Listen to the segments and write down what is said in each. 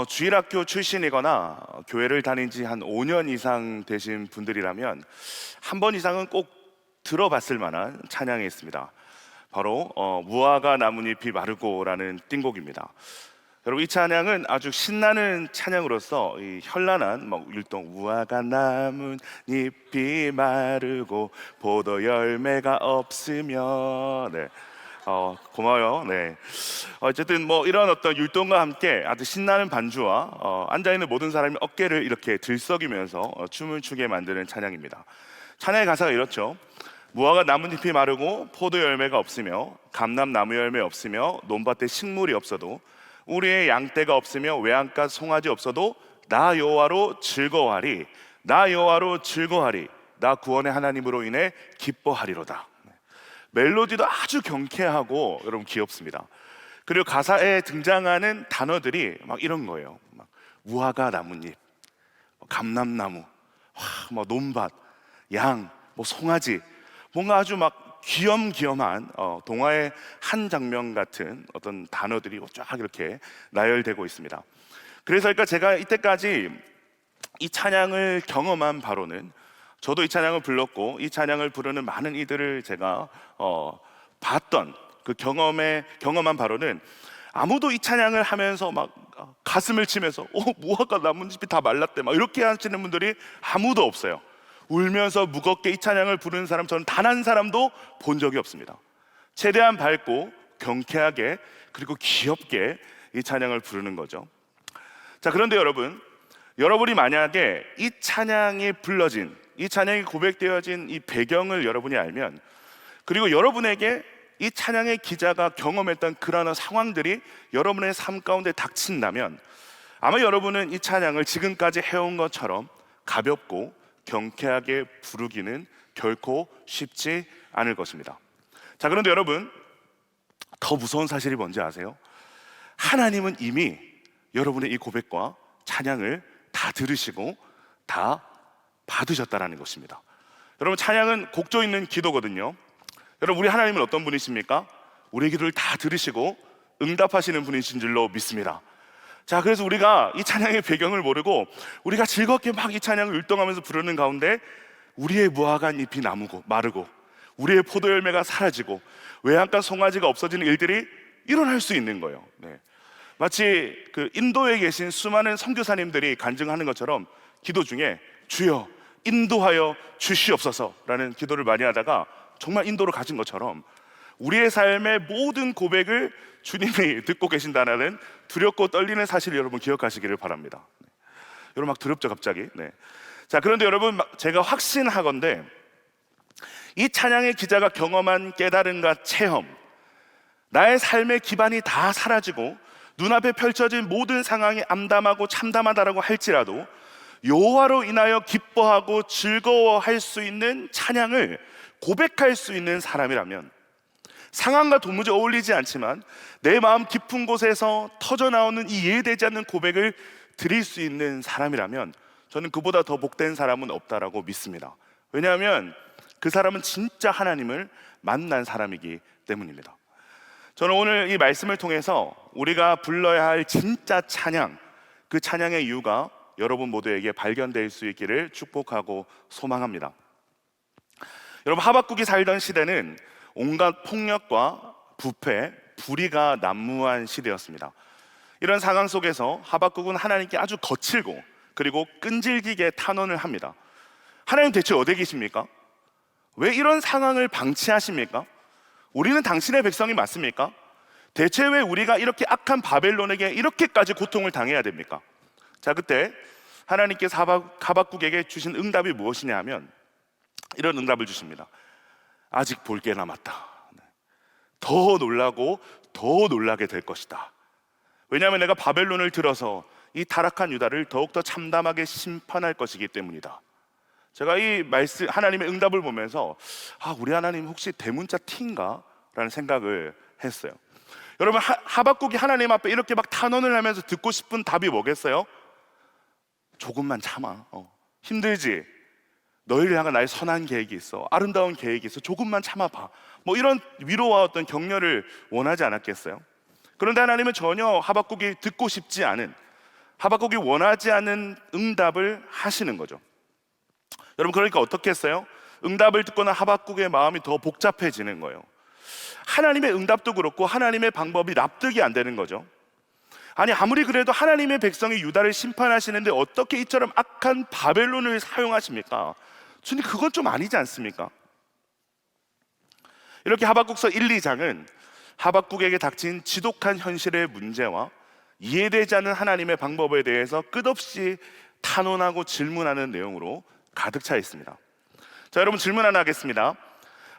주일학교 출신이거나 교회를 다닌 지 한 5년 이상 되신 분들이라면 한 번 이상은 꼭 들어봤을 만한 찬양이 있습니다. 바로 무화과 나뭇잎이 마르고라는 띵곡입니다. 여러분, 이 찬양은 아주 신나는 찬양으로서 이 현란한 율동, 무화과 나뭇잎이 마르고 포도 열매가 없으며, 네. 고마워요. 네. 어쨌든 이런 어떤 율동과 함께 아주 신나는 반주와 앉아있는 모든 사람이 어깨를 이렇게 들썩이면서 춤을 추게 만드는 찬양입니다. 찬양의 가사가 이렇죠. 무화과 나뭇잎이 마르고 포도 열매가 없으며 감람나무 열매 없으며 논밭에 식물이 없어도 우리의 양떼가 없으며 외양간 송아지 없어도 나 여호와로 즐거워하리, 나 여호와로 즐거워하리, 나 구원의 하나님으로 인해 기뻐하리로다. 멜로디도 아주 경쾌하고 여러분 귀엽습니다. 그리고 가사에 등장하는 단어들이 막 이런 거예요. 막 무화과 나뭇잎, 감람나무, 논밭, 양, 송아지, 뭔가 아주 막 귀염귀염한 동화의 한 장면 같은 어떤 단어들이 쫙 이렇게 나열되고 있습니다. 그래서 제가 이때까지 이 찬양을 경험한 바로는, 저도 이 찬양을 불렀고 이 찬양을 부르는 많은 이들을 제가 봤던 그 경험한 바로는, 아무도 이 찬양을 하면서 막 가슴을 치면서 무화과 나뭇잎이 다 말랐대 막 이렇게 하시는 분들이 아무도 없어요. 울면서 무겁게 이 찬양을 부르는 사람 저는 단 한 사람도 본 적이 없습니다. 최대한 밝고 경쾌하게 그리고 귀엽게 이 찬양을 부르는 거죠. 자, 그런데 여러분이 만약에 이 찬양이 불러진, 이 찬양이 고백되어진 이 배경을 여러분이 알면, 그리고 여러분에게 이 찬양의 기자가 경험했던 그러한 상황들이 여러분의 삶 가운데 닥친다면, 아마 여러분은 이 찬양을 지금까지 해온 것처럼 가볍고 경쾌하게 부르기는 결코 쉽지 않을 것입니다. 자, 그런데 여러분, 더 무서운 사실이 뭔지 아세요? 하나님은 이미 여러분의 이 고백과 찬양을 다 들으시고 다 받으셨다라는 것입니다. 여러분, 찬양은 곡조 있는 기도거든요. 여러분, 우리 하나님은 어떤 분이십니까? 우리의 기도를 다 들으시고 응답하시는 분이신 줄로 믿습니다. 자, 그래서 우리가 이 찬양의 배경을 모르고 우리가 즐겁게 막 이 찬양을 율동하면서 부르는 가운데 우리의 무화과 잎이 마르고 우리의 포도 열매가 사라지고 외양간 송아지가 없어지는 일들이 일어날 수 있는 거예요. 네. 마치 그 인도에 계신 수많은 선교사님들이 간증하는 것처럼 기도 중에 주여 인도하여 주시옵소서라는 기도를 많이 하다가 정말 인도를 가진 것처럼 우리의 삶의 모든 고백을 주님이 듣고 계신다는 두렵고 떨리는 사실을 여러분 기억하시기를 바랍니다. 여러분, 막 두렵죠 갑자기. 네. 자, 그런데 여러분, 제가 확신하건대 이 찬양의 기자가 경험한 깨달음과 체험, 나의 삶의 기반이 다 사라지고 눈앞에 펼쳐진 모든 상황이 암담하고 참담하다라고 할지라도 여호와로 인하여 기뻐하고 즐거워할 수 있는 찬양을 고백할 수 있는 사람이라면, 상황과 도무지 어울리지 않지만 내 마음 깊은 곳에서 터져나오는 이 이해되지 않는 고백을 드릴 수 있는 사람이라면 저는 그보다 더 복된 사람은 없다라고 믿습니다. 왜냐하면 그 사람은 진짜 하나님을 만난 사람이기 때문입니다. 저는 오늘 이 말씀을 통해서 우리가 불러야 할 진짜 찬양, 그 찬양의 이유가 여러분 모두에게 발견될 수 있기를 축복하고 소망합니다. 여러분, 하박국이 살던 시대는 온갖 폭력과 부패, 불의가 난무한 시대였습니다. 이런 상황 속에서 하박국은 하나님께 아주 거칠고 그리고 끈질기게 탄원을 합니다. 하나님, 대체 어디 계십니까? 왜 이런 상황을 방치하십니까? 우리는 당신의 백성이 맞습니까? 대체 왜 우리가 이렇게 악한 바벨론에게 이렇게까지 고통을 당해야 됩니까? 자, 그때 하나님께서 하박국에게 주신 응답이 무엇이냐 하면 이런 응답을 주십니다. 아직 볼 게 남았다. 더 놀라고 더 놀라게 될 것이다. 왜냐하면 내가 바벨론을 들어서 이 타락한 유다를 더욱더 참담하게 심판할 것이기 때문이다. 제가 이 말씀, 하나님의 응답을 보면서 우리 하나님 혹시 대문자 T인가? 라는 생각을 했어요. 여러분, 하박국이 하나님 앞에 이렇게 막 탄원을 하면서 듣고 싶은 답이 뭐겠어요? 조금만 참아. 힘들지? 너희를 향한 나의 선한 계획이 있어, 아름다운 계획이 있어, 조금만 참아봐, 이런 위로와 어떤 격려를 원하지 않았겠어요? 그런데 하나님은 전혀 하박국이 듣고 싶지 않은, 하박국이 원하지 않는 응답을 하시는 거죠. 여러분, 그러니까 어떻게 했어요? 응답을 듣고는 하박국의 마음이 더 복잡해지는 거예요. 하나님의 응답도 그렇고 하나님의 방법이 납득이 안 되는 거죠. 아니, 아무리 그래도 하나님의 백성이 유다를 심판하시는데 어떻게 이처럼 악한 바벨론을 사용하십니까? 주님, 그건 좀 아니지 않습니까? 이렇게 하박국서 1, 2장은 하박국에게 닥친 지독한 현실의 문제와 이해되지 않는 하나님의 방법에 대해서 끝없이 탄원하고 질문하는 내용으로 가득 차 있습니다. 자, 여러분, 질문 하나 하겠습니다.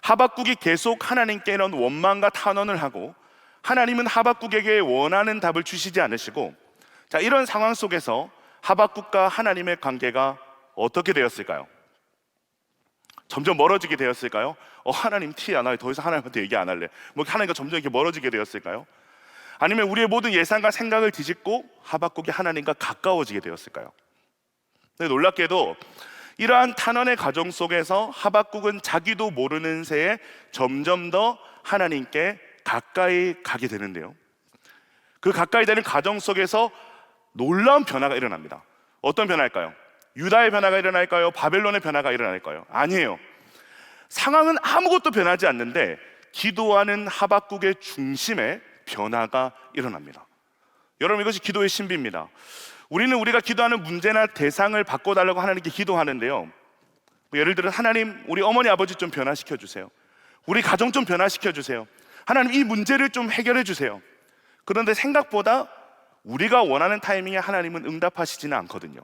하박국이 계속 하나님께 이런 원망과 탄원을 하고 하나님은 하박국에게 원하는 답을 주시지 않으시고, 자, 이런 상황 속에서 하박국과 하나님의 관계가 어떻게 되었을까요? 점점 멀어지게 되었을까요? 하나님 티 안 나요. 더 이상 하나님한테 얘기 안 할래. 하나님과 점점 이렇게 멀어지게 되었을까요? 아니면 우리의 모든 예상과 생각을 뒤집고 하박국이 하나님과 가까워지게 되었을까요? 근데 놀랍게도 이러한 탄원의 과정 속에서 하박국은 자기도 모르는 새에 점점 더 하나님께 가까이 가게 되는데요, 그 가까이 되는 과정 속에서 놀라운 변화가 일어납니다. 어떤 변화일까요? 유다의 변화가 일어날까요? 바벨론의 변화가 일어날까요? 아니에요. 상황은 아무것도 변하지 않는데 기도하는 하박국의 중심에 변화가 일어납니다. 여러분, 이것이 기도의 신비입니다. 우리는 우리가 기도하는 문제나 대상을 바꿔달라고 하나님께 기도하는데요, 예를 들어 하나님, 우리 어머니 아버지 좀 변화시켜 주세요. 우리 가정 좀 변화시켜 주세요. 하나님, 이 문제를 좀 해결해 주세요. 그런데 생각보다 우리가 원하는 타이밍에 하나님은 응답하시지는 않거든요.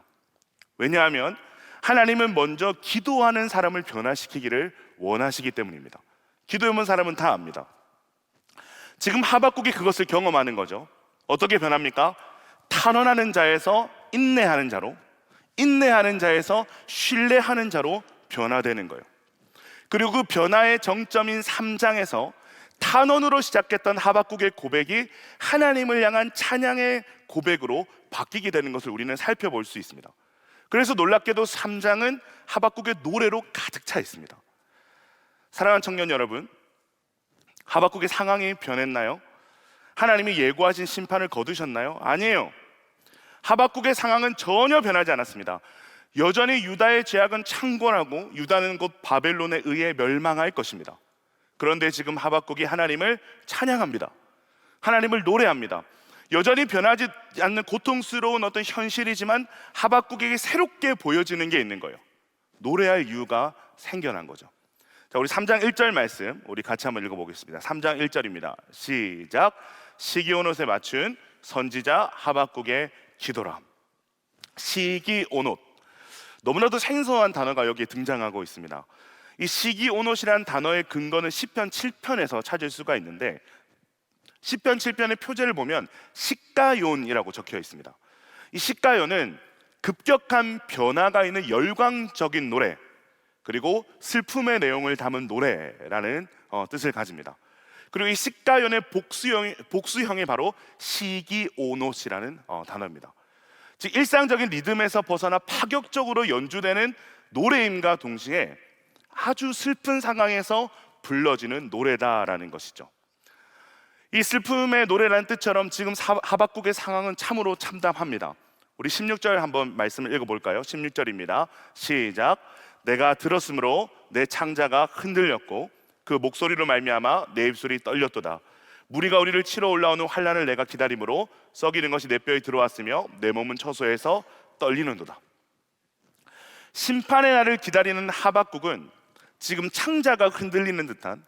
왜냐하면 하나님은 먼저 기도하는 사람을 변화시키기를 원하시기 때문입니다. 기도해본 사람은 다 압니다. 지금 하박국이 그것을 경험하는 거죠. 어떻게 변합니까? 탄원하는 자에서 인내하는 자로, 인내하는 자에서 신뢰하는 자로 변화되는 거예요. 그리고 그 변화의 정점인 3장에서 탄원으로 시작했던 하박국의 고백이 하나님을 향한 찬양의 고백으로 바뀌게 되는 것을 우리는 살펴볼 수 있습니다. 그래서 놀랍게도 3장은 하박국의 노래로 가득 차 있습니다. 사랑하는 청년 여러분, 하박국의 상황이 변했나요? 하나님이 예고하신 심판을 거두셨나요? 아니에요. 하박국의 상황은 전혀 변하지 않았습니다. 여전히 유다의 죄악은 창궐하고 유다는 곧 바벨론에 의해 멸망할 것입니다. 그런데 지금 하박국이 하나님을 찬양합니다. 하나님을 노래합니다. 여전히 변하지 않는 고통스러운 어떤 현실이지만 하박국에게 새롭게 보여지는 게 있는 거예요. 노래할 이유가 생겨난 거죠. 자, 우리 3장 1절 말씀 우리 같이 한번 읽어보겠습니다. 3장 1절입니다. 시작. 시기온옷에 맞춘 선지자 하박국의 기도라. 시기온옷, 너무나도 생소한 단어가 여기에 등장하고 있습니다. 이 시기온옷이라는 단어의 근거는 시편 7편에서 찾을 수가 있는데, 시편 7편의 표제를 보면 시가요이라고 적혀 있습니다. 이 시가요는 급격한 변화가 있는 열광적인 노래, 그리고 슬픔의 내용을 담은 노래라는 뜻을 가집니다. 그리고 이 시가요의 복수형이 바로 시기오노시라는 단어입니다. 즉, 일상적인 리듬에서 벗어나 파격적으로 연주되는 노래임과 동시에 아주 슬픈 상황에서 불러지는 노래다라는 것이죠. 이 슬픔의 노래라는 뜻처럼 지금 하박국의 상황은 참으로 참담합니다. 우리 16절 한번 말씀을 읽어볼까요? 16절입니다. 시작. 내가 들었으므로 내 창자가 흔들렸고 그 목소리로 말미암아 내 입술이 떨렸도다. 무리가 우리를 치러 올라오는 환난을 내가 기다림으로 썩이는 것이 내 뼈에 들어왔으며 내 몸은 처소에서 떨리는도다. 심판의 날을 기다리는 하박국은 지금 창자가 흔들리는 듯한,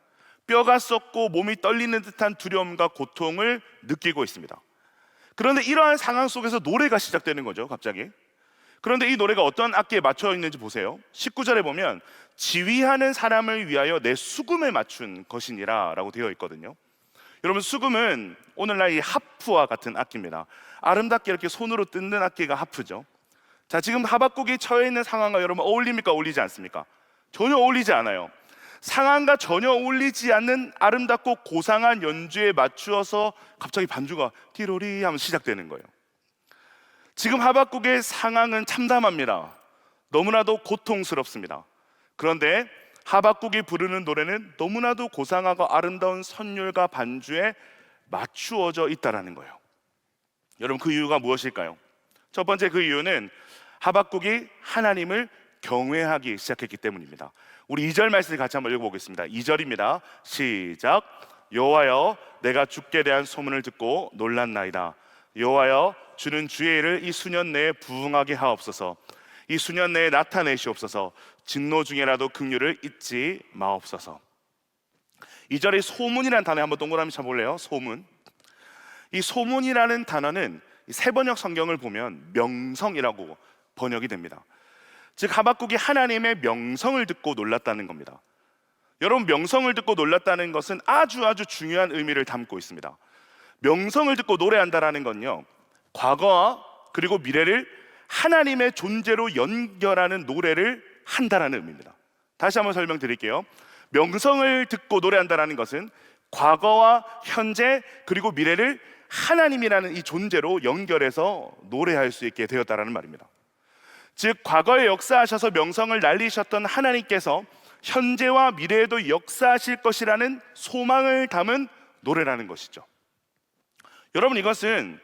뼈가 썩고 몸이 떨리는 듯한 두려움과 고통을 느끼고 있습니다. 그런데 이러한 상황 속에서 노래가 시작되는 거죠, 갑자기. 그런데 이 노래가 어떤 악기에 맞춰 있는지 보세요. 19절에 보면 지휘하는 사람을 위하여 내 수금에 맞춘 것이니라 라고 되어 있거든요. 여러분, 수금은 오늘날 이 하프와 같은 악기입니다. 아름답게 이렇게 손으로 뜯는 악기가 하프죠. 자, 지금 하박국이 처해 있는 상황과 여러분 어울립니까? 어울리지 않습니까? 전혀 어울리지 않아요. 상황과 전혀 어울리지 않는 아름답고 고상한 연주에 맞추어서 갑자기 반주가 띠로리 하면 시작되는 거예요. 지금 하박국의 상황은 참담합니다. 너무나도 고통스럽습니다. 그런데 하박국이 부르는 노래는 너무나도 고상하고 아름다운 선율과 반주에 맞추어져 있다라는 거예요. 여러분, 그 이유가 무엇일까요? 첫 번째 그 이유는 하박국이 하나님을 경외하기 시작했기 때문입니다. 우리 2절 말씀을 같이 한번 읽어보겠습니다. 2절입니다. 시작. 여호와여, 내가 주께 대한 소문을 듣고 놀랐나이다. 여호와여, 주는 주의 일을 이 수년 내에 부응하게 하옵소서. 이 수년 내에 나타내시옵소서. 진노 중에라도 긍휼을 잊지 마옵소서. 2절에 소문이라는 단어 한번 동그라미 쳐볼래요? 소문. 이 소문이라는 단어는 세번역 성경을 보면 명성이라고 번역이 됩니다. 즉 하박국이 하나님의 명성을 듣고 놀랐다는 겁니다. 여러분, 명성을 듣고 놀랐다는 것은 아주 중요한 의미를 담고 있습니다. 명성을 듣고 노래한다라는 건요, 과거와 그리고 미래를 하나님의 존재로 연결하는 노래를 한다라는 의미입니다. 다시 한번 설명드릴게요. 명성을 듣고 노래한다라는 것은 과거와 현재 그리고 미래를 하나님이라는 이 존재로 연결해서 노래할 수 있게 되었다라는 말입니다. 즉 과거에 역사하셔서 명성을 날리셨던 하나님께서 현재와 미래에도 역사하실 것이라는 소망을 담은 노래라는 것이죠. 여러분, 이것은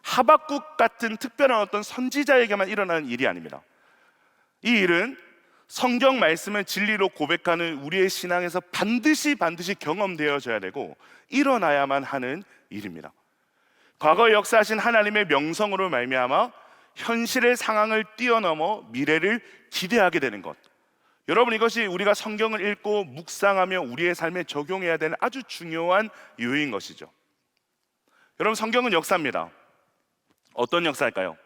하박국 같은 특별한 어떤 선지자에게만 일어나는 일이 아닙니다. 이 일은 성경 말씀을 진리로 고백하는 우리의 신앙에서 반드시 경험되어져야 되고 일어나야만 하는 일입니다. 과거에 역사하신 하나님의 명성으로 말미암아 현실의 상황을 뛰어넘어 미래를 기대하게 되는 것, 여러분, 이것이 우리가 성경을 읽고 묵상하며 우리의 삶에 적용해야 되는 아주 중요한 이유인 것이죠. 여러분, 성경은 역사입니다. 어떤 역사일까요?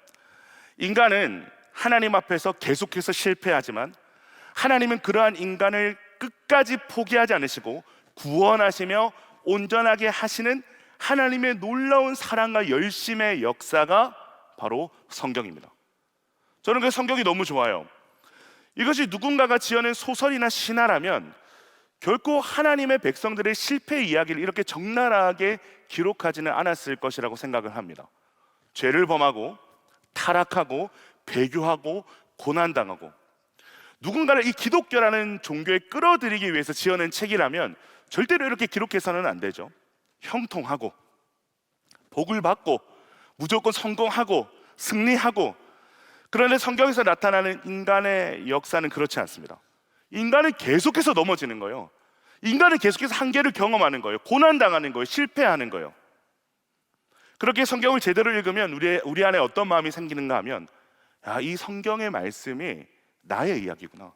인간은 하나님 앞에서 계속해서 실패하지만 하나님은 그러한 인간을 끝까지 포기하지 않으시고 구원하시며 온전하게 하시는 하나님의 놀라운 사랑과 열심의 역사가 바로 성경입니다. 저는 그 성경이 너무 좋아요. 이것이 누군가가 지어낸 소설이나 신화라면 결코 하나님의 백성들의 실패 이야기를 이렇게 적나라하게 기록하지는 않았을 것이라고 생각을 합니다. 죄를 범하고 타락하고 배교하고 고난당하고 누군가를 이 기독교라는 종교에 끌어들이기 위해서 지어낸 책이라면 절대로 이렇게 기록해서는 안 되죠. 형통하고 복을 받고 무조건 성공하고 승리하고, 그런데 성경에서 나타나는 인간의 역사는 그렇지 않습니다. 인간은 계속해서 넘어지는 거예요. 인간은 계속해서 한계를 경험하는 거예요. 고난당하는 거예요. 실패하는 거예요. 그렇게 성경을 제대로 읽으면 우리 안에 어떤 마음이 생기는가 하면, 야, 이 성경의 말씀이 나의 이야기구나.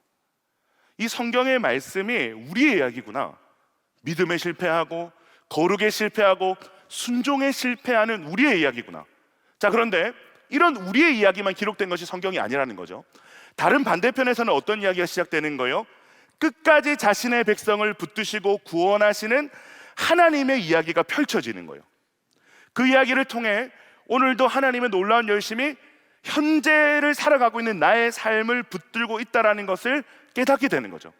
이 성경의 말씀이 우리의 이야기구나. 믿음에 실패하고 거룩에 실패하고 순종에 실패하는 우리의 이야기구나. 자, 그런데 이런 우리의 이야기만 기록된 것이 성경이 아니라는 거죠. 다른 반대편에서는 어떤 이야기가 시작되는 거예요? 끝까지 자신의 백성을 붙드시고 구원하시는 하나님의 이야기가 펼쳐지는 거예요. 그 이야기를 통해 오늘도 하나님의 놀라운 열심이 현재를 살아가고 있는 나의 삶을 붙들고 있다는 것을 깨닫게 되는 거죠.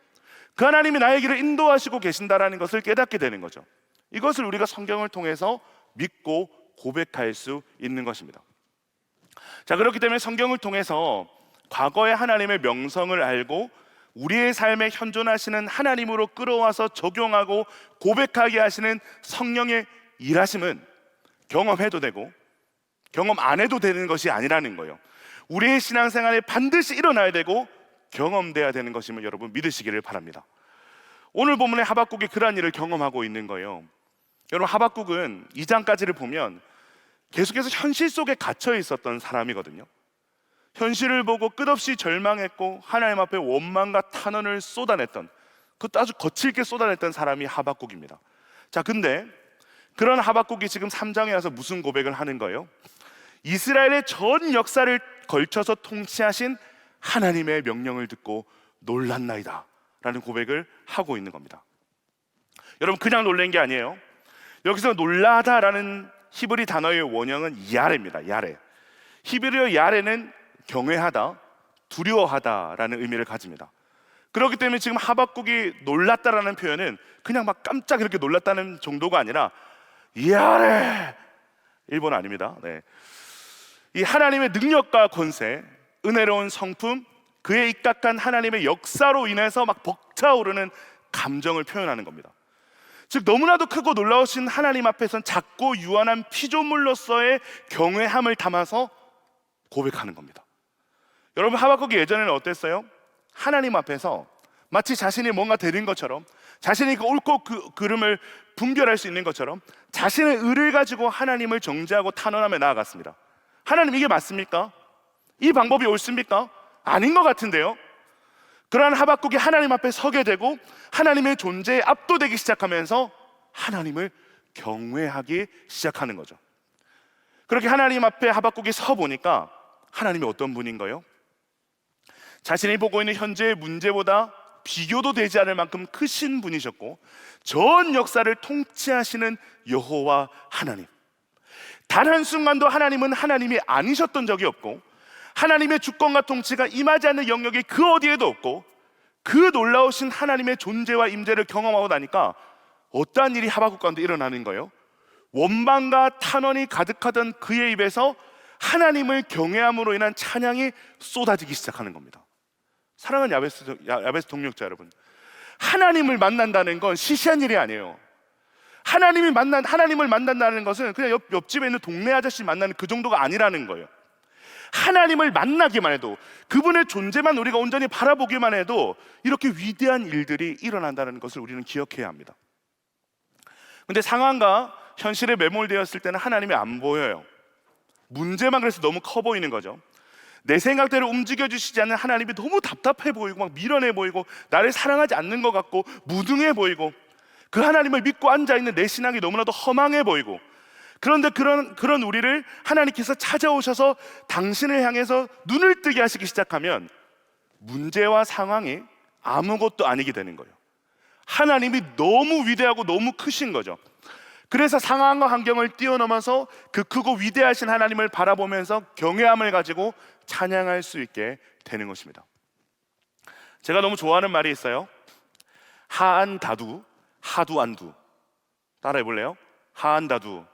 그 하나님이 나의 길을 인도하시고 계신다는 것을 깨닫게 되는 거죠. 이것을 우리가 성경을 통해서 믿고 고백할 수 있는 것입니다. 자, 그렇기 때문에 성경을 통해서 과거의 하나님의 명성을 알고 우리의 삶에 현존하시는 하나님으로 끌어와서 적용하고 고백하게 하시는 성령의 일하심은 경험해도 되고 경험 안 해도 되는 것이 아니라는 거예요. 우리의 신앙생활에 반드시 일어나야 되고 경험돼야 되는 것임을 여러분 믿으시기를 바랍니다. 오늘 본문의 하박국이 그러한 일을 경험하고 있는 거예요. 여러분, 하박국은 2장까지를 보면 계속해서 현실 속에 갇혀 있었던 사람이거든요. 현실을 보고 끝없이 절망했고 하나님 앞에 원망과 탄원을 쏟아냈던, 그것도 아주 거칠게 쏟아냈던 사람이 하박국입니다. 자, 근데 그런 하박국이 지금 3장에 와서 무슨 고백을 하는 거예요? 이스라엘의 전 역사를 걸쳐서 통치하신 하나님의 명령을 듣고 놀랐나이다 라는 고백을 하고 있는 겁니다. 여러분, 그냥 놀란 게 아니에요. 여기서 놀라다라는 히브리 단어의 원형은 야레입니다. 야레. 히브리어 야레는 경외하다, 두려워하다라는 의미를 가집니다. 그렇기 때문에 지금 하박국이 놀랐다라는 표현은 그냥 막 깜짝 이렇게 놀랐다는 정도가 아니라 야레, 일본어 아닙니다. 네. 이 하나님의 능력과 권세, 은혜로운 성품, 그의 입각한 하나님의 역사로 인해서 막 벅차오르는 감정을 표현하는 겁니다. 즉, 너무나도 크고 놀라우신 하나님 앞에선 작고 유한한 피조물로서의 경외함을 담아서 고백하는 겁니다. 여러분, 하박국이 예전에는 어땠어요? 하나님 앞에서 마치 자신이 뭔가 되는 것처럼, 자신이 그 옳고 그름을 분별할 수 있는 것처럼 자신의 의를 가지고 하나님을 정죄하고 탄원하며 나아갔습니다. 하나님, 이게 맞습니까? 이 방법이 옳습니까? 아닌 것 같은데요. 그러한 하박국이 하나님 앞에 서게 되고 하나님의 존재에 압도되기 시작하면서 하나님을 경외하기 시작하는 거죠. 그렇게 하나님 앞에 하박국이 서 보니까 하나님이 어떤 분인가요? 자신이 보고 있는 현재의 문제보다 비교도 되지 않을 만큼 크신 분이셨고 전 역사를 통치하시는 여호와 하나님, 단 한순간도 하나님은 하나님이 아니셨던 적이 없고 하나님의 주권과 통치가 임하지 않는 영역이 그 어디에도 없고 그 놀라우신 하나님의 존재와 임재를 경험하고 나니까 어떠한 일이 하박국 가운데 일어나는 거예요? 원망과 탄원이 가득하던 그의 입에서 하나님을 경외함으로 인한 찬양이 쏟아지기 시작하는 겁니다. 사랑하는 야베스 동력자 여러분, 하나님을 만난다는 건 시시한 일이 아니에요. 하나님을 만난다는 것은 그냥 옆집에 있는 동네 아저씨 만나는 그 정도가 아니라는 거예요. 하나님을 만나기만 해도, 그분의 존재만 우리가 온전히 바라보기만 해도 이렇게 위대한 일들이 일어난다는 것을 우리는 기억해야 합니다. 근데 상황과 현실에 매몰되었을 때는 하나님이 안 보여요. 문제만 그래서 너무 커 보이는 거죠. 내 생각대로 움직여 주시지 않는 하나님이 너무 답답해 보이고 막 미련해 보이고 나를 사랑하지 않는 것 같고 무등해 보이고 그 하나님을 믿고 앉아있는 내 신앙이 너무나도 허망해 보이고, 그런데 그런 우리를 하나님께서 찾아오셔서 당신을 향해서 눈을 뜨게 하시기 시작하면 문제와 상황이 아무것도 아니게 되는 거예요. 하나님이 너무 위대하고 너무 크신 거죠. 그래서 상황과 환경을 뛰어넘어서 그 크고 위대하신 하나님을 바라보면서 경외함을 가지고 찬양할 수 있게 되는 것입니다. 제가 너무 좋아하는 말이 있어요. 하안다두 하두안두. 따라해 볼래요? 하안다두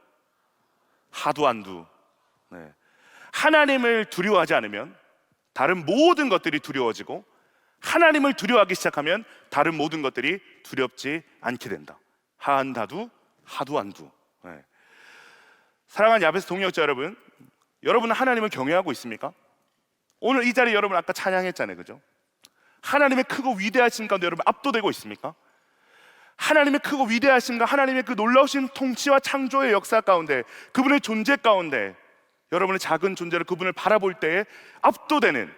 하두안두. 네. 하나님을 두려워하지 않으면 다른 모든 것들이 두려워지고 하나님을 두려워하기 시작하면 다른 모든 것들이 두렵지 않게 된다. 하안다두 하두안두. 네. 사랑하는 야베스 동역자 여러분, 여러분은 하나님을 경외하고 있습니까? 오늘 이 자리에 여러분 아까 찬양했잖아요, 그죠? 하나님의 크고 위대하신 가운데 여러분 압도되고 있습니까? 하나님의 크고 위대하심과 하나님의 그 놀라우신 통치와 창조의 역사 가운데, 그분의 존재 가운데 여러분의 작은 존재로 그분을 바라볼 때에 압도되는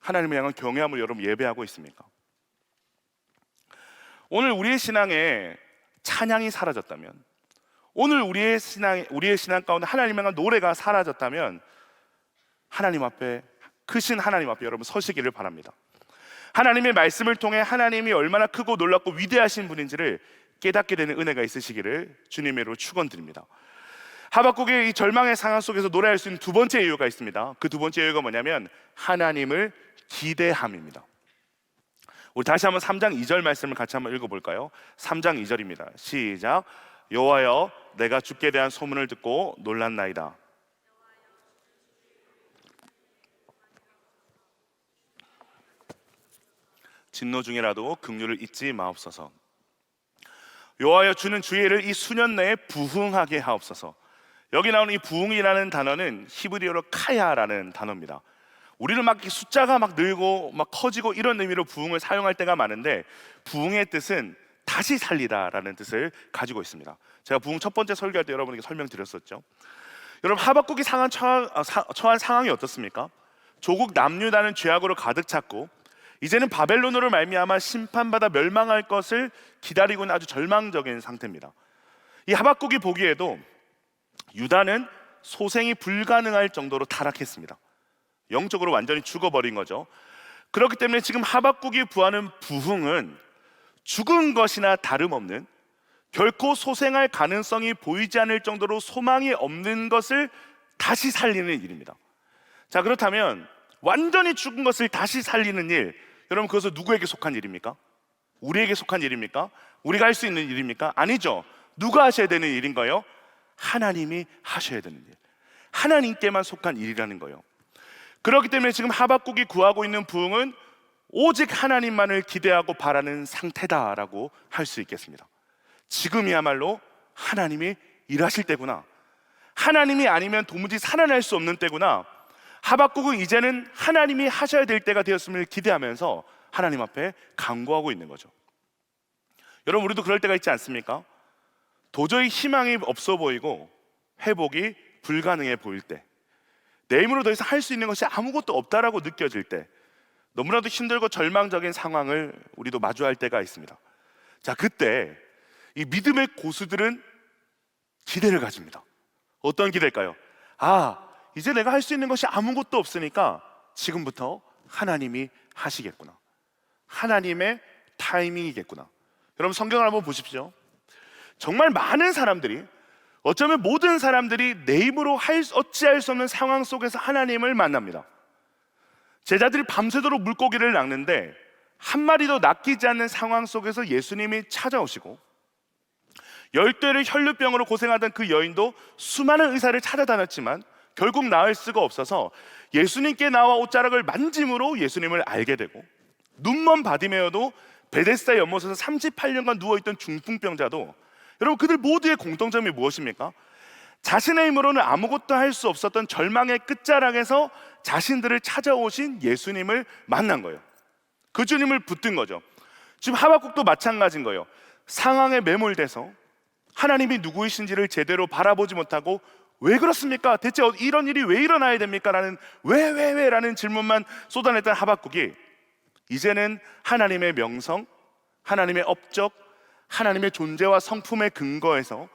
하나님을 향한 경외함을 여러분 예배하고 있습니까? 오늘 우리의 신앙에 찬양이 사라졌다면, 오늘 우리의 신앙 가운데 하나님을 향한 노래가 사라졌다면 하나님 앞에, 크신 하나님 앞에 여러분 서시기를 바랍니다. 하나님의 말씀을 통해 하나님이 얼마나 크고 놀랍고 위대하신 분인지를 깨닫게 되는 은혜가 있으시기를 주님의 이름으로 축원드립니다. 하박국의 이 절망의 상황 속에서 노래할 수 있는 두 번째 이유가 있습니다. 그 두 번째 이유가 뭐냐면 하나님을 기대함입니다. 우리 다시 한번 3장 2절 말씀을 같이 한번 읽어볼까요? 3장 2절입니다. 시작. 여호와여, 내가 주께 대한 소문을 듣고 놀랐나이다. 진노 중이라도 긍휼을 잊지 마옵소서. 여호와여, 주는 주의 일을 이 수년 내에 부흥하게 하옵소서. 여기 나오는 이 부흥이라는 단어는 히브리어로 카야라는 단어입니다. 우리는 막 숫자가 막 늘고 막 커지고 이런 의미로 부흥을 사용할 때가 많은데, 부흥의 뜻은 다시 살리다라는 뜻을 가지고 있습니다. 제가 부흥 첫 번째 설교할 때 여러분에게 설명드렸었죠. 여러분, 하박국이 처한 상황이 어떻습니까? 조국 남유다는 죄악으로 가득 찼고 이제는 바벨론으로 말미암아 심판받아 멸망할 것을 기다리고 있는 아주 절망적인 상태입니다. 이 하박국이 보기에도 유다는 소생이 불가능할 정도로 타락했습니다. 영적으로 완전히 죽어버린 거죠. 그렇기 때문에 지금 하박국이 구하는 부흥은 죽은 것이나 다름없는, 결코 소생할 가능성이 보이지 않을 정도로 소망이 없는 것을 다시 살리는 일입니다. 자, 그렇다면 완전히 죽은 것을 다시 살리는 일, 여러분 그것은 누구에게 속한 일입니까? 우리에게 속한 일입니까? 우리가 할 수 있는 일입니까? 아니죠. 누가 하셔야 되는 일인가요? 하나님이 하셔야 되는 일, 하나님께만 속한 일이라는 거예요. 그렇기 때문에 지금 하박국이 구하고 있는 부흥은 오직 하나님만을 기대하고 바라는 상태다라고 할 수 있겠습니다. 지금이야말로 하나님이 일하실 때구나, 하나님이 아니면 도무지 살아날 수 없는 때구나, 하박국은 이제는 하나님이 하셔야 될 때가 되었음을 기대하면서 하나님 앞에 간구하고 있는 거죠. 여러분, 우리도 그럴 때가 있지 않습니까? 도저히 희망이 없어 보이고 회복이 불가능해 보일 때, 내 힘으로 더 이상 할 수 있는 것이 아무것도 없다라고 느껴질 때, 너무나도 힘들고 절망적인 상황을 우리도 마주할 때가 있습니다. 자, 그때 이 믿음의 고수들은 기대를 가집니다. 어떤 기대일까요? 이제 내가 할 수 있는 것이 아무것도 없으니까 지금부터 하나님이 하시겠구나, 하나님의 타이밍이겠구나. 여러분, 성경을 한번 보십시오. 정말 많은 사람들이, 어쩌면 모든 사람들이 내 힘으로 어찌할 수 없는 상황 속에서 하나님을 만납니다. 제자들이 밤새도록 물고기를 낚는데 한 마리도 낚이지 않는 상황 속에서 예수님이 찾아오시고, 열대를 혈루병으로 고생하던 그 여인도 수많은 의사를 찾아다녔지만 결국 나을 수가 없어서 예수님께 나와 옷자락을 만짐으로 예수님을 알게 되고, 눈먼 바디메어도 베데스다 연못에서 38년간 누워있던 중풍병자도, 여러분, 그들 모두의 공통점이 무엇입니까? 자신의 힘으로는 아무것도 할 수 없었던 절망의 끝자락에서 자신들을 찾아오신 예수님을 만난 거예요. 그 주님을 붙든 거죠. 지금 하박국도 마찬가지인 거예요. 상황에 매몰돼서 하나님이 누구이신지를 제대로 바라보지 못하고, 왜 그렇습니까? 대체 이런 일이 왜 일어나야 됩니까? 라는 왜 라는 질문만 쏟아냈던 하박국이 이제는 하나님의 명성, 하나님의 업적, 하나님의 존재와 성품의 근거에서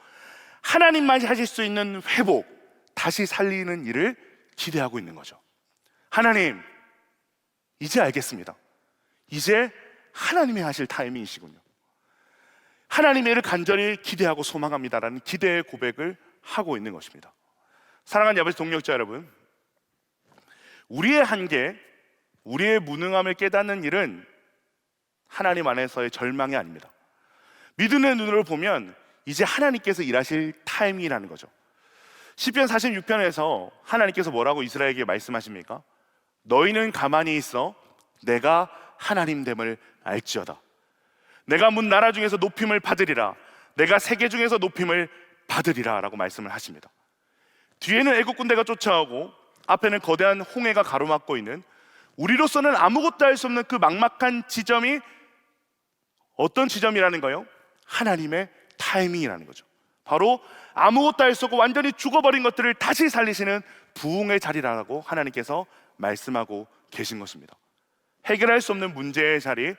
하나님만이 하실 수 있는 회복, 다시 살리는 일을 기대하고 있는 거죠. 하나님, 이제 알겠습니다. 이제 하나님이 하실 타이밍이시군요. 하나님의 일을 간절히 기대하고 소망합니다라는 기대의 고백을 하고 있는 것입니다. 사랑하는 아버지 동역자 여러분, 우리의 한계, 우리의 무능함을 깨닫는 일은 하나님 안에서의 절망이 아닙니다. 믿음의 눈으로 보면 이제 하나님께서 일하실 타이밍이라는 거죠. 시편 46편에서 하나님께서 뭐라고 이스라엘에게 말씀하십니까? 너희는 가만히 있어 내가 하나님됨을 알지어다. 내가 문 나라 중에서 높임을 받으리라. 내가 세계 중에서 높임을 받으리라 라고 말씀을 하십니다. 뒤에는 애국 군대가 쫓아오고 앞에는 거대한 홍해가 가로막고 있는, 우리로서는 아무것도 할 수 없는 그 막막한 지점이 어떤 지점이라는 거요? 하나님의 타이밍이라는 거죠. 바로 아무것도 할 수 없고 완전히 죽어버린 것들을 다시 살리시는 부흥의 자리라고 하나님께서 말씀하고 계신 것입니다. 해결할 수 없는 문제의 자리,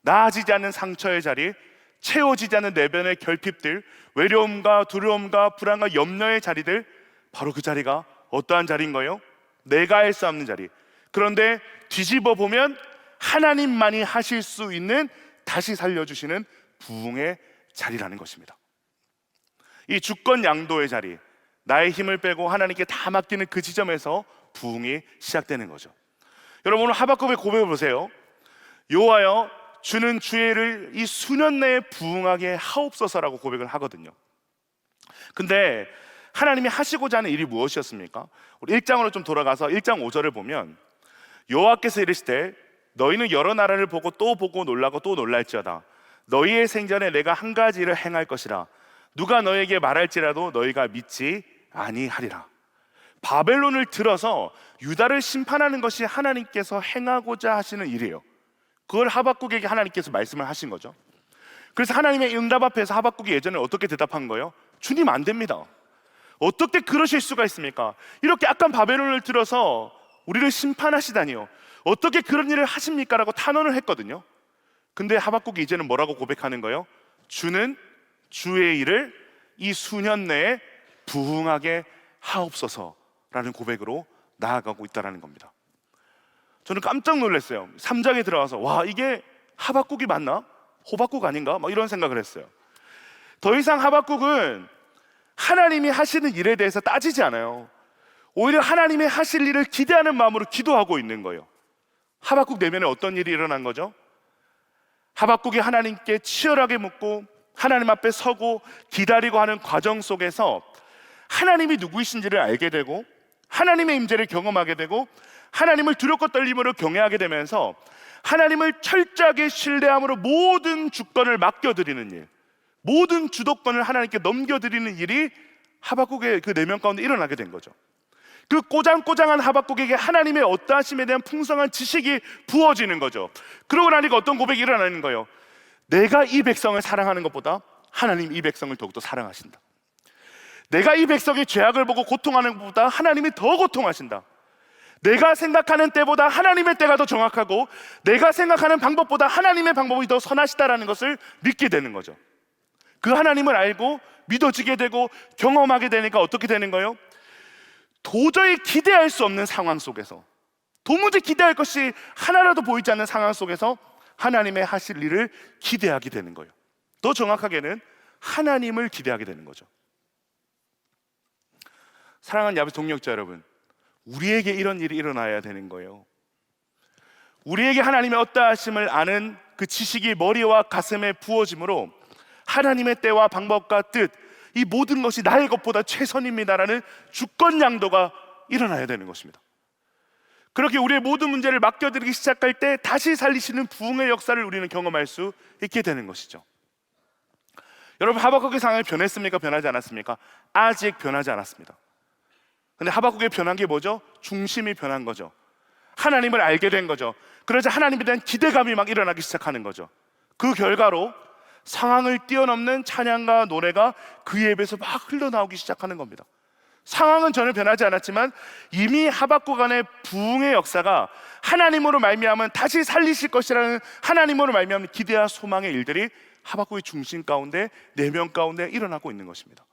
나아지지 않는 상처의 자리, 채워지지 않는 내면의 결핍들, 외로움과 두려움과 불안과 염려의 자리들, 바로 그 자리가 어떠한 자리인 거예요? 내가 할 수 없는 자리. 그런데 뒤집어 보면 하나님만이 하실 수 있는, 다시 살려주시는 부흥의 자리라는 것입니다. 이 주권 양도의 자리, 나의 힘을 빼고 하나님께 다 맡기는 그 지점에서 부흥이 시작되는 거죠. 여러분, 오늘 하박국의 고백을 보세요. 여호와여, 주는 주의 일을 이 수년 내에 부흥하게 하옵소서라고 고백을 하거든요. 근데 하나님이 하시고자 하는 일이 무엇이었습니까? 우리 1장으로 좀 돌아가서 1장 5절을 보면, 여호와께서 이르시되 너희는 여러 나라를 보고 또 보고 놀라고 또 놀랄지어다. 너희의 생전에 내가 한 가지 일을 행할 것이라. 누가 너에게 말할지라도 너희가 믿지 아니하리라. 바벨론을 들어서 유다를 심판하는 것이 하나님께서 행하고자 하시는 일이에요. 그걸 하박국에게 하나님께서 말씀을 하신 거죠. 그래서 하나님의 응답 앞에서 하박국이 예전에 어떻게 대답한 거예요? 주님, 안 됩니다. 어떻게 그러실 수가 있습니까? 이렇게 악한 바벨론을 들어서 우리를 심판하시다니요, 어떻게 그런 일을 하십니까? 라고 탄원을 했거든요. 근데 하박국이 이제는 뭐라고 고백하는 거예요? 주는 주의 일을 이 수년 내에 부흥하게 하옵소서라는 고백으로 나아가고 있다는 겁니다. 저는 깜짝 놀랐어요. 3장에 들어가서 와, 이게 하박국이 맞나? 호박국 아닌가? 막 이런 생각을 했어요. 더 이상 하박국은 하나님이 하시는 일에 대해서 따지지 않아요. 오히려 하나님이 하실 일을 기대하는 마음으로 기도하고 있는 거예요. 하박국 내면에 어떤 일이 일어난 거죠? 하박국이 하나님께 치열하게 묻고 하나님 앞에 서고 기다리고 하는 과정 속에서 하나님이 누구이신지를 알게 되고 하나님의 임재를 경험하게 되고 하나님을 두렵고 떨림으로 경외하게 되면서 하나님을 철저하게 신뢰함으로 모든 주권을 맡겨드리는 일, 모든 주도권을 하나님께 넘겨드리는 일이 하박국의 그 내면 가운데 일어나게 된 거죠. 그 꼬장꼬장한 하박국에게 하나님의 어떠하심에 대한 풍성한 지식이 부어지는 거죠. 그러고 나니까 어떤 고백이 일어나는 거예요. 내가 이 백성을 사랑하는 것보다 하나님 이 백성을 더욱더 사랑하신다. 내가 이 백성의 죄악을 보고 고통하는 것보다 하나님이 더 고통하신다. 내가 생각하는 때보다 하나님의 때가 더 정확하고 내가 생각하는 방법보다 하나님의 방법이 더 선하시다라는 것을 믿게 되는 거죠. 그 하나님을 알고 믿어지게 되고 경험하게 되니까 어떻게 되는 거예요? 도저히 기대할 수 없는 상황 속에서, 도무지 기대할 것이 하나라도 보이지 않는 상황 속에서 하나님의 하실 일을 기대하게 되는 거예요. 더 정확하게는 하나님을 기대하게 되는 거죠. 사랑하는 야베 동역자 여러분, 우리에게 이런 일이 일어나야 되는 거예요. 우리에게 하나님의 어떠하심을 아는 그 지식이 머리와 가슴에 부어짐으로 하나님의 때와 방법과 뜻, 이 모든 것이 나의 것보다 최선입니다라는 주권양도가 일어나야 되는 것입니다. 그렇게 우리의 모든 문제를 맡겨드리기 시작할 때 다시 살리시는 부흥의 역사를 우리는 경험할 수 있게 되는 것이죠. 여러분, 하박국의 상황이 변했습니까? 변하지 않았습니까? 아직 변하지 않았습니다. 근데 하박국의 변한 게 뭐죠? 중심이 변한 거죠. 하나님을 알게 된 거죠. 그러자 하나님에 대한 기대감이 막 일어나기 시작하는 거죠. 그 결과로 상황을 뛰어넘는 찬양과 노래가 그의 입에서 막 흘러나오기 시작하는 겁니다. 상황은 전혀 변하지 않았지만 이미 하박국 안의 부흥의 역사가 하나님으로 말미암은 다시 살리실 것이라는 하나님으로 말미암은 기대와 소망의 일들이 하박국의 중심 가운데, 내면 가운데 일어나고 있는 것입니다.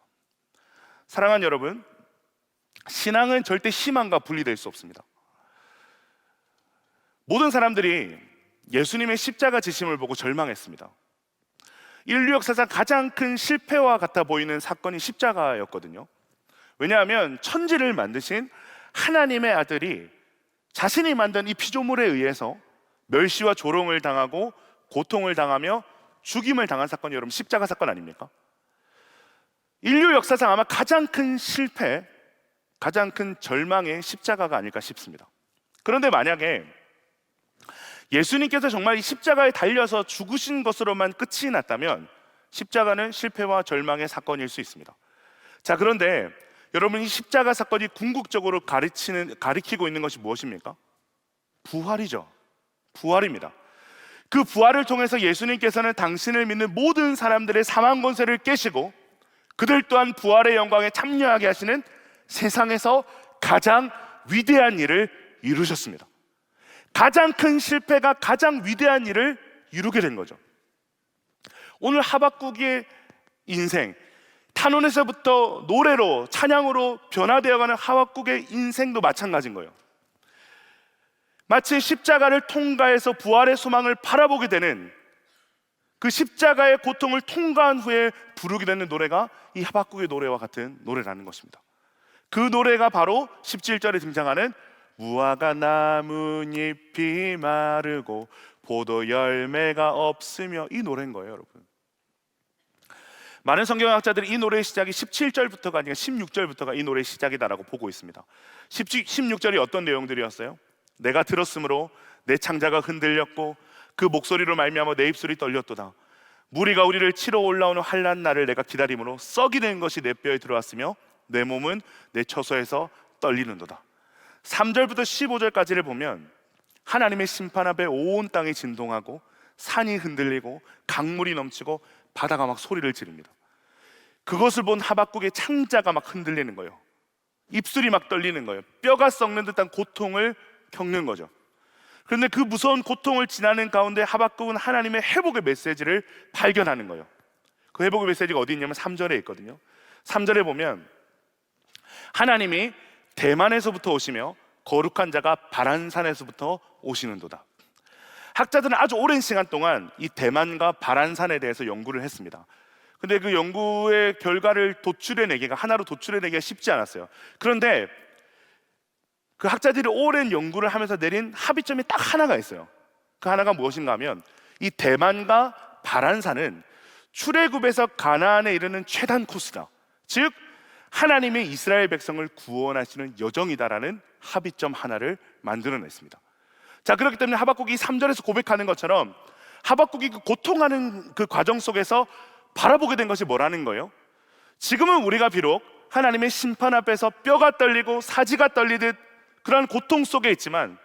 사랑하는 여러분, 신앙은 절대 희망과 분리될 수 없습니다. 모든 사람들이 예수님의 십자가 지심을 보고 절망했습니다. 인류 역사상 가장 큰 실패와 같아 보이는 사건이 십자가였거든요. 왜냐하면 천지를 만드신 하나님의 아들이 자신이 만든 이 피조물에 의해서 멸시와 조롱을 당하고 고통을 당하며 죽임을 당한 사건이 여러분 십자가 사건 아닙니까? 인류 역사상 아마 가장 큰 실패, 가장 큰 절망의 십자가가 아닐까 싶습니다. 그런데 만약에 예수님께서 정말 이 십자가에 달려서 죽으신 것으로만 끝이 났다면 십자가는 실패와 절망의 사건일 수 있습니다. 자, 그런데 여러분, 이 십자가 사건이 궁극적으로 가리키고 있는 것이 무엇입니까? 부활이죠. 부활입니다. 그 부활을 통해서 예수님께서는 당신을 믿는 모든 사람들의 사망 권세를 깨시고 그들 또한 부활의 영광에 참여하게 하시는 세상에서 가장 위대한 일을 이루셨습니다. 가장 큰 실패가 가장 위대한 일을 이루게 된 거죠. 오늘 하박국의 인생, 탄원에서부터 노래로, 찬양으로 변화되어가는 하박국의 인생도 마찬가지인 거예요. 마치 십자가를 통과해서 부활의 소망을 바라보게 되는, 그 십자가의 고통을 통과한 후에 부르게 되는 노래가 이 하박국의 노래와 같은 노래라는 것입니다. 그 노래가 바로 17절에 등장하는 무화과 나뭇잎이 마르고 포도 열매가 없으며, 이 노래인 거예요, 여러분. 많은 성경학자들이 이 노래의 시작이 17절부터가 아니라 16절부터가 이 노래의 시작이다라고 보고 있습니다. 16절이 어떤 내용들이었어요? 내가 들었으므로 내 창자가 흔들렸고 그 목소리로 말미암아 내 입술이 떨렸도다. 무리가 우리를 치러 올라오는 환난 날을 내가 기다림으로 썩이 된 것이 내 뼈에 들어왔으며 내 몸은 내 처소에서 떨리는도다. 3절부터 15절까지를 보면 하나님의 심판 앞에 온 땅이 진동하고 산이 흔들리고 강물이 넘치고 바다가 막 소리를 지릅니다. 그것을 본 하박국의 창자가 막 흔들리는 거예요. 입술이 막 떨리는 거예요. 뼈가 썩는 듯한 고통을 겪는 거죠. 그런데 그 무서운 고통을 지나는 가운데 하박국은 하나님의 회복의 메시지를 발견하는 거예요. 그 회복의 메시지가 어디 있냐면 3절에 있거든요. 3절에 보면 하나님이 대만에서부터 오시며 거룩한 자가 바란산에서부터 오시는도다. 학자들은 아주 오랜 시간 동안 이 대만과 바란산에 대해서 연구를 했습니다. 근데 그 연구의 결과를 하나로 도출해내기가 쉽지 않았어요. 그런데 그 학자들이 오랜 연구를 하면서 내린 합의점이 딱 하나가 있어요. 그 하나가 무엇인가 하면 이 대만과 바란산은 출애굽에서 가나안에 이르는 최단 코스다. 즉 하나님의 이스라엘 백성을 구원하시는 여정이다라는 합의점 하나를 만들어냈습니다. 자, 그렇기 때문에 하박국이 3절에서 고백하는 것처럼 하박국이 그 고통하는 그 과정 속에서 바라보게 된 것이 뭐라는 거예요? 지금은 우리가 비록 하나님의 심판 앞에서 뼈가 떨리고 사지가 떨리듯 그러한 고통 속에 있지만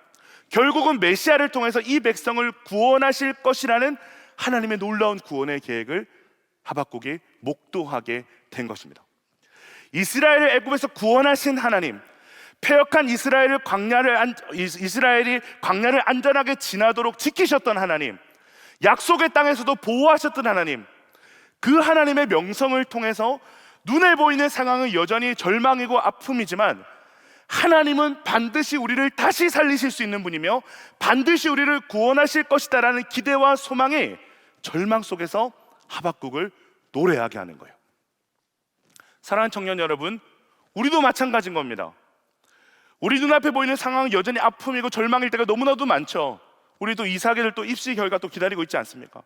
결국은 메시아를 통해서 이 백성을 구원하실 것이라는 하나님의 놀라운 구원의 계획을 하박국이 목도하게 된 것입니다. 이스라엘을 애굽에서 구원하신 하나님, 패역한 이스라엘이 광야를 안전하게 지나도록 지키셨던 하나님, 약속의 땅에서도 보호하셨던 하나님, 그 하나님의 명성을 통해서 눈에 보이는 상황은 여전히 절망이고 아픔이지만 하나님은 반드시 우리를 다시 살리실 수 있는 분이며 반드시 우리를 구원하실 것이다라는 기대와 소망이 절망 속에서 하박국을 노래하게 하는 거예요. 사랑하는 청년 여러분, 우리도 마찬가지인 겁니다. 우리 눈앞에 보이는 상황은 여전히 아픔이고 절망일 때가 너무나도 많죠. 우리도 이삭애들 또 입시 결과 또 기다리고 있지 않습니까?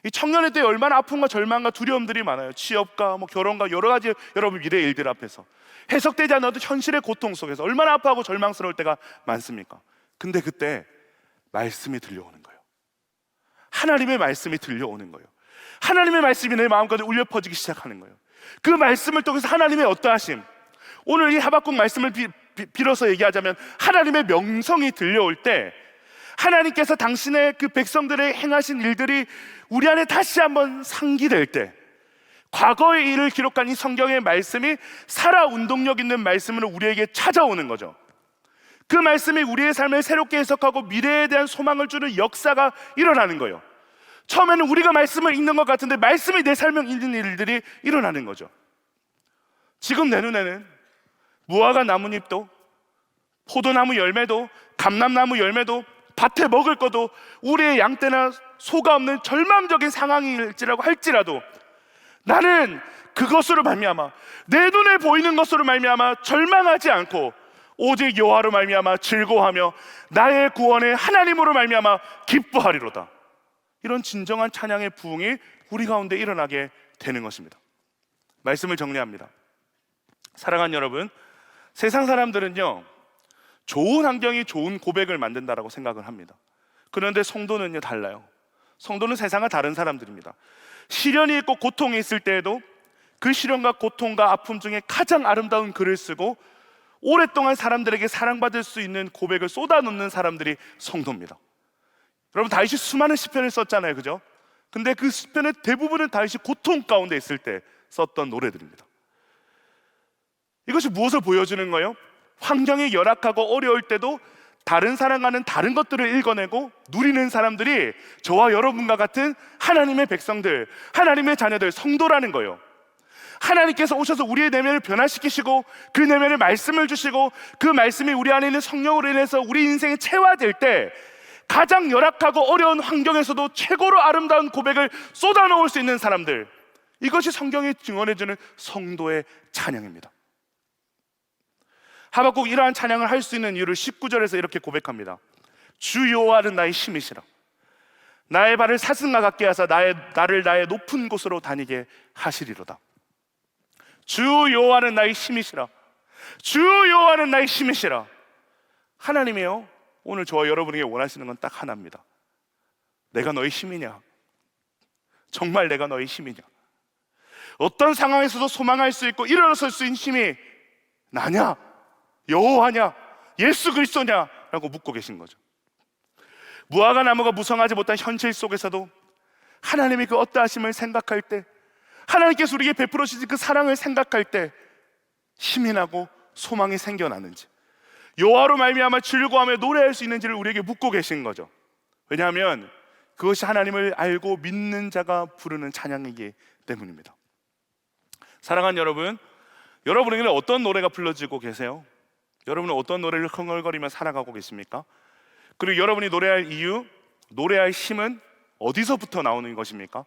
이 청년의 때 얼마나 아픔과 절망과 두려움들이 많아요. 취업과 결혼과 여러 가지 여러분 미래의 일들 앞에서 해석되지 않아도 현실의 고통 속에서 얼마나 아파하고 절망스러울 때가 많습니까? 근데 그때 말씀이 들려오는 거예요. 하나님의 말씀이 들려오는 거예요. 하나님의 말씀이 내 마음까지 울려 퍼지기 시작하는 거예요. 그 말씀을 통해서 하나님의 어떠하심, 오늘 이 하박국 말씀을 빌어서 얘기하자면 하나님의 명성이 들려올 때 하나님께서 당신의 그 백성들의 행하신 일들이 우리 안에 다시 한번 상기될 때 과거의 일을 기록한 이 성경의 말씀이 살아 운동력 있는 말씀으로 우리에게 찾아오는 거죠. 그 말씀이 우리의 삶을 새롭게 해석하고 미래에 대한 소망을 주는 역사가 일어나는 거예요. 처음에는 우리가 말씀을 읽는 것 같은데 말씀이 내 삶을 읽는 일들이 일어나는 거죠. 지금 내 눈에는 무화과 나뭇잎도 포도나무 열매도 감람나무 열매도 밭에 먹을 것도 우리의 양떼나 소가 없는 절망적인 상황일지라고 할지라도 나는 그것으로 말미암아 내 눈에 보이는 것으로 말미암아 절망하지 않고 오직 여호와로 말미암아 즐거워하며 나의 구원의 하나님으로 말미암아 기뻐하리로다. 이런 진정한 찬양의 부흥이 우리 가운데 일어나게 되는 것입니다. 말씀을 정리합니다. 사랑하는 여러분, 세상 사람들은요 좋은 환경이 좋은 고백을 만든다라고 생각을 합니다. 그런데 성도는요 달라요. 성도는 세상과 다른 사람들입니다. 시련이 있고 고통이 있을 때에도 그 시련과 고통과 아픔 중에 가장 아름다운 글을 쓰고 오랫동안 사람들에게 사랑받을 수 있는 고백을 쏟아놓는 사람들이 성도입니다. 여러분, 다윗이 수많은 시편을 썼잖아요, 그죠? 근데 그 시편의 대부분은 다윗이 고통 가운데 있을 때 썼던 노래들입니다. 이것이 무엇을 보여주는 거예요? 환경이 열악하고 어려울 때도 다른 사람과는 다른 것들을 읽어내고 누리는 사람들이 저와 여러분과 같은 하나님의 백성들, 하나님의 자녀들, 성도라는 거예요. 하나님께서 오셔서 우리의 내면을 변화시키시고 그 내면에 말씀을 주시고 그 말씀이 우리 안에 있는 성령으로 인해서 우리 인생에 체화될 때 가장 열악하고 어려운 환경에서도 최고로 아름다운 고백을 쏟아놓을 수 있는 사람들, 이것이 성경이 증언해주는 성도의 찬양입니다. 하박국 이러한 찬양을 할 수 있는 이유를 19절에서 이렇게 고백합니다. 주 여호와는 나의 힘이시라. 나의 발을 사슴과 같게 하사 나를 나의 높은 곳으로 다니게 하시리로다. 주 여호와는 나의 힘이시라. 주 여호와는 나의 힘이시라. 하나님이요, 오늘 저와 여러분에게 원하시는 건 딱 하나입니다. 내가 너의 힘이냐? 정말 내가 너의 힘이냐? 어떤 상황에서도 소망할 수 있고 일어설 수 있는 힘이 나냐? 여호와냐? 예수 그리스도냐? 라고 묻고 계신 거죠. 무화과 나무가 무성하지 못한 현실 속에서도 하나님의 그 어떠하심을 생각할 때, 하나님께서 우리에게 베풀어 주신 그 사랑을 생각할 때 힘이 나고 소망이 생겨나는지, 여호와로 말미암아 즐거워하며 노래할 수 있는지를 우리에게 묻고 계신 거죠. 왜냐하면 그것이 하나님을 알고 믿는 자가 부르는 찬양이기 때문입니다. 사랑하는 여러분, 여러분에게는 어떤 노래가 불러지고 계세요? 여러분은 어떤 노래를 흥얼거리며 살아가고 계십니까? 그리고 여러분이 노래할 이유, 노래할 힘은 어디서부터 나오는 것입니까?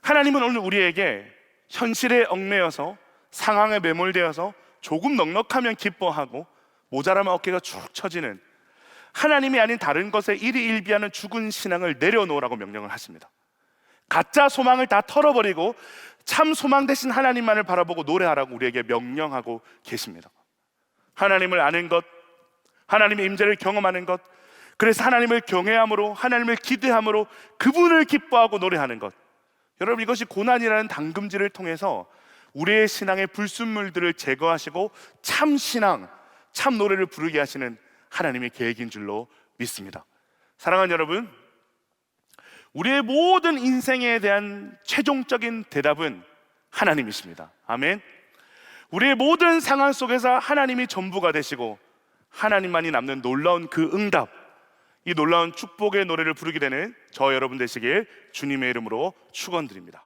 하나님은 오늘 우리에게 현실에 얽매여서 상황에 매몰되어서 조금 넉넉하면 기뻐하고 모자라면 어깨가 축 처지는 하나님이 아닌 다른 것에 일희일비하는 죽은 신앙을 내려놓으라고 명령을 하십니다. 가짜 소망을 다 털어버리고 참 소망 대신 하나님만을 바라보고 노래하라고 우리에게 명령하고 계십니다. 하나님을 아는 것, 하나님의 임재를 경험하는 것, 그래서 하나님을 경외함으로, 하나님을 기대함으로 그분을 기뻐하고 노래하는 것. 여러분, 이것이 고난이라는 당금질을 통해서 우리의 신앙의 불순물들을 제거하시고 참 신앙, 참 노래를 부르게 하시는 하나님의 계획인 줄로 믿습니다. 사랑하는 여러분, 우리의 모든 인생에 대한 최종적인 대답은 하나님이십니다. 아멘. 우리의 모든 상황 속에서 하나님이 전부가 되시고 하나님만이 남는 놀라운 그 응답, 이 놀라운 축복의 노래를 부르게 되는 저 여러분 되시길 주님의 이름으로 축원드립니다.